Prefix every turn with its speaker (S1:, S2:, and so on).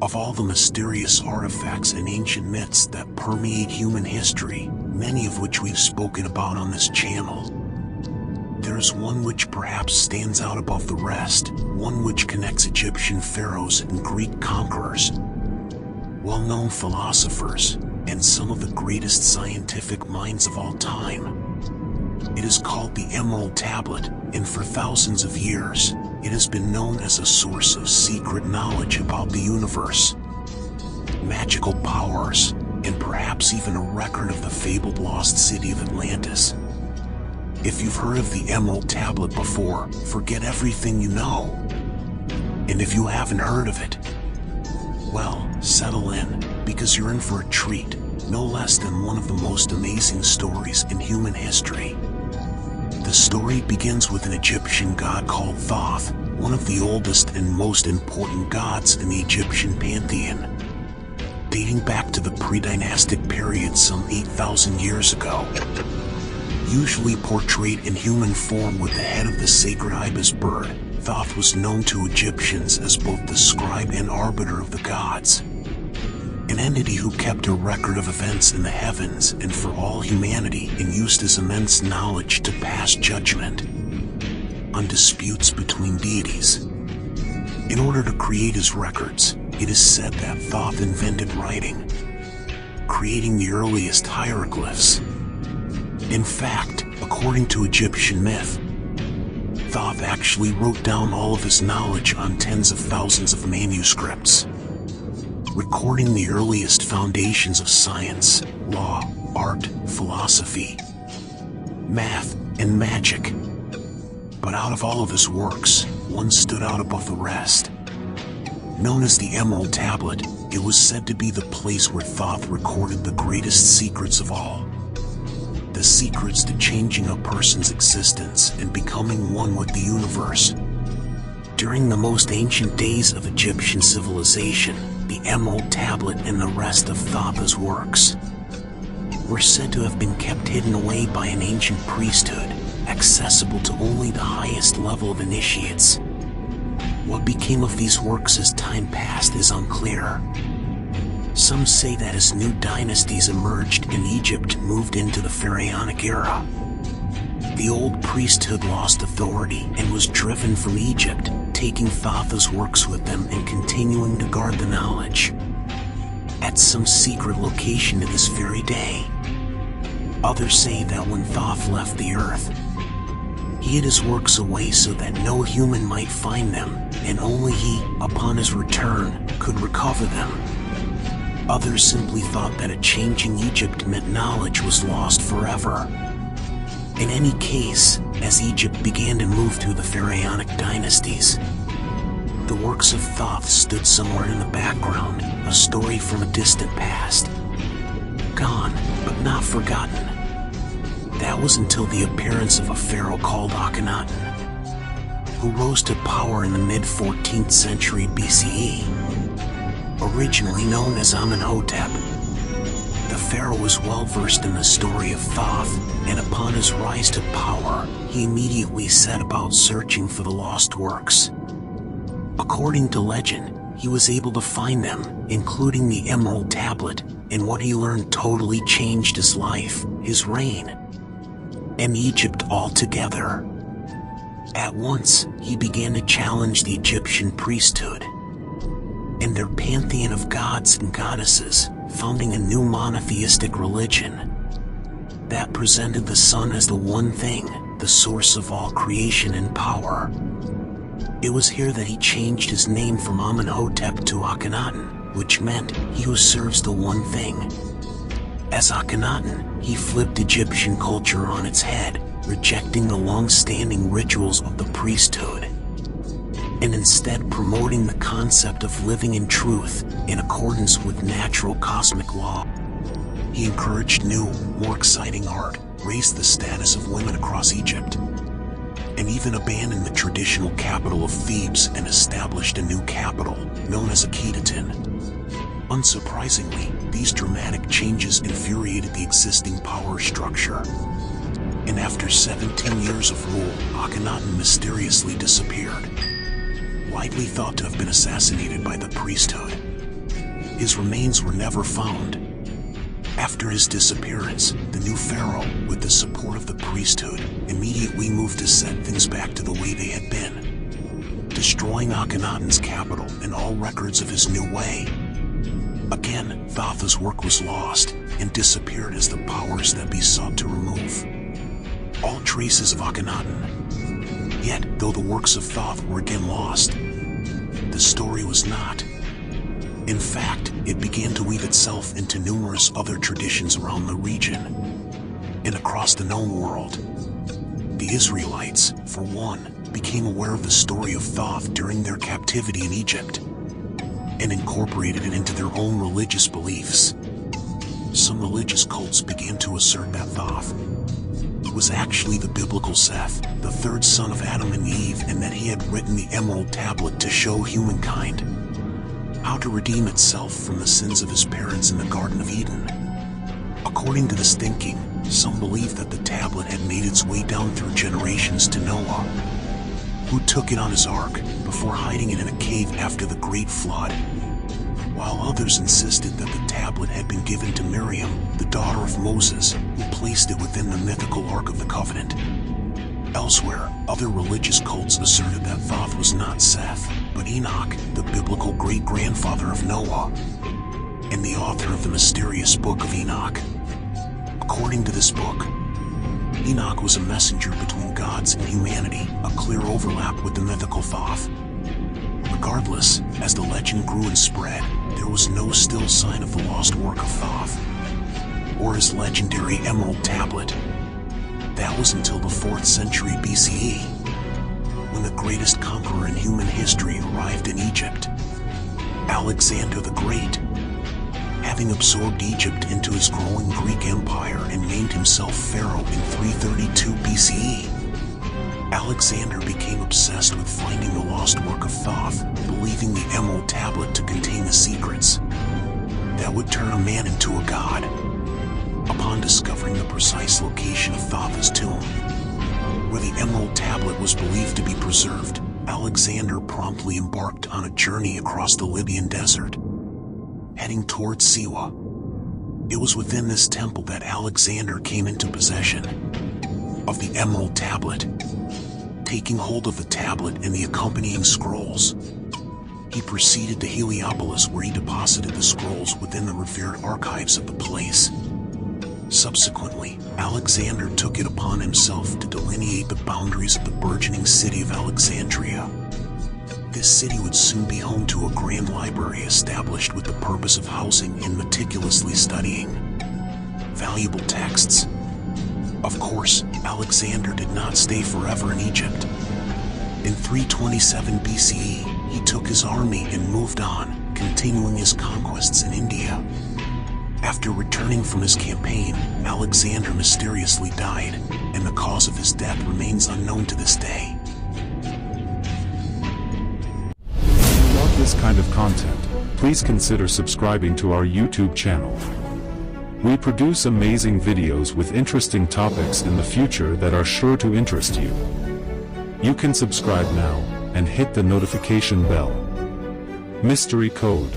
S1: Of all the mysterious artifacts and ancient myths that permeate human history, many of which we've spoken about on this channel, there is one which perhaps stands out above the rest, one which connects Egyptian pharaohs and Greek conquerors, well-known philosophers, and some of the greatest scientific minds of all time. It is called the Emerald Tablet, and for thousands of years, it has been known as a source of secret knowledge about the universe, magical powers, and perhaps even a record of the fabled lost city of Atlantis. If you've heard of the Emerald Tablet before, forget everything you know. And if you haven't heard of it, well, settle in, because you're in for a treat, no less than one of the most amazing stories in human history. The story begins with an Egyptian god called Thoth, one of the oldest and most important gods in the Egyptian pantheon, dating back to the pre-dynastic period some 8,000 years ago. Usually portrayed in human form with the head of the sacred ibis bird, Thoth was known to Egyptians as both the scribe and arbiter of the gods, an entity who kept a record of events in the heavens and for all humanity and used his immense knowledge to pass judgment on disputes between deities. In order to create his records, it is said that Thoth invented writing, creating the earliest hieroglyphs. In fact, according to Egyptian myth, Thoth actually wrote down all of his knowledge on tens of thousands of manuscripts, recording the earliest foundations of science, law, art, philosophy, math, and magic. But out of all of his works, one stood out above the rest. Known as the Emerald Tablet, it was said to be the place where Thoth recorded the greatest secrets of all. The secrets to changing a person's existence and becoming one with the universe. During the most ancient days of Egyptian civilization, the Emerald Tablet and the rest of Thoth's works were said to have been kept hidden away by an ancient priesthood, accessible to only the highest level of initiates. What became of these works as time passed is unclear. Some say that as new dynasties emerged and Egypt moved into the pharaonic era, the old priesthood lost authority and was driven from Egypt, taking Thoth's works with them and continuing to guard the knowledge at some secret location to this very day. Others say that when Thoth left the earth, he hid his works away so that no human might find them, and only he, upon his return, could recover them. Others simply thought that a changing Egypt meant knowledge was lost forever. In any case, as Egypt began to move through the pharaonic dynasties, the works of Thoth stood somewhere in the background, a story from a distant past. Gone, but not forgotten. That was until the appearance of a pharaoh called Akhenaten, who rose to power in the mid-14th century BCE. Originally known as Amenhotep, the pharaoh was well versed in the story of Thoth, and upon his rise to power, he immediately set about searching for the lost works. According to legend, he was able to find them, including the Emerald Tablet, and what he learned totally changed his life, his reign, and Egypt altogether. At once, he began to challenge the Egyptian priesthood and their pantheon of gods and goddesses, founding a new monotheistic religion that presented the sun as the one thing, the source of all creation and power. It was here that he changed his name from Amenhotep to Akhenaten, which meant he who serves the one thing. As Akhenaten, he flipped Egyptian culture on its head, rejecting the long-standing rituals of the priesthood, and instead promoting the concept of living in truth in accordance with natural cosmic law. He encouraged new, more exciting art, raised the status of women across Egypt, and even abandoned the traditional capital of Thebes and established a new capital, known as Akhetaten. Unsurprisingly, these dramatic changes infuriated the existing power structure, and after 17 years of rule, Akhenaten mysteriously disappeared, widely thought to have been assassinated by the priesthood. His remains were never found. After his disappearance, the new pharaoh, with the support of the priesthood, immediately moved to set things back to the way they had been, destroying Akhenaten's capital and all records of his new way. Again, Thoth's work was lost and disappeared as the powers that be sought to remove all traces of Akhenaten. Yet, though the works of Thoth were again lost, the story was not. In fact, it began to weave itself into numerous other traditions around the region and across the known world. The Israelites, for one, became aware of the story of Thoth during their captivity in Egypt and incorporated it into their own religious beliefs. Some religious cults began to assert that Thoth was actually the biblical Seth, the third son of Adam and Eve, and that he had written the Emerald Tablet to show humankind how to redeem itself from the sins of his parents in the Garden of Eden. According to this thinking, some believe that the tablet had made its way down through generations to Noah, who took it on his ark before hiding it in a cave after the Great Flood, while others insisted that the tablet had been given to Miriam, the daughter of Moses, who placed it within the mythical Ark of the Covenant. Elsewhere, other religious cults asserted that Thoth was not Seth, but Enoch, the biblical great-grandfather of Noah, and the author of the mysterious Book of Enoch. According to this book, Enoch was a messenger between gods and humanity, a clear overlap with the mythical Thoth. Regardless, as the legend grew and spread, there was no still sign of the lost work of Thoth, or his legendary Emerald Tablet. That was until the 4th century BCE, when the greatest conqueror in human history arrived in Egypt, Alexander the Great. Having absorbed Egypt into his growing Greek Empire and named himself Pharaoh in 332 BCE, Alexander became obsessed with finding the lost work of Thoth, believing the Emerald Tablet to contain the secrets that would turn a man into a god. Upon discovering the precise location of Thoth's tomb, where the Emerald Tablet was believed to be preserved, Alexander promptly embarked on a journey across the Libyan desert, heading towards Siwa. It was within this temple that Alexander came into possession of the Emerald Tablet. Taking hold of the tablet and the accompanying scrolls, he proceeded to Heliopolis, where he deposited the scrolls within the revered archives of the place. Subsequently, Alexander took it upon himself to delineate the boundaries of the burgeoning city of Alexandria. This city would soon be home to a grand library established with the purpose of housing and meticulously studying valuable texts. Of course, Alexander did not stay forever in Egypt. In 327 BCE, he took his army and moved on, continuing his conquests in India. After returning from his campaign, Alexander mysteriously died, and the cause of his death remains unknown to this day.
S2: If you love this kind of content, please consider subscribing to our YouTube channel. We produce amazing videos with interesting topics in the future that are sure to interest you. You can subscribe now and hit the notification bell. Mystery Code.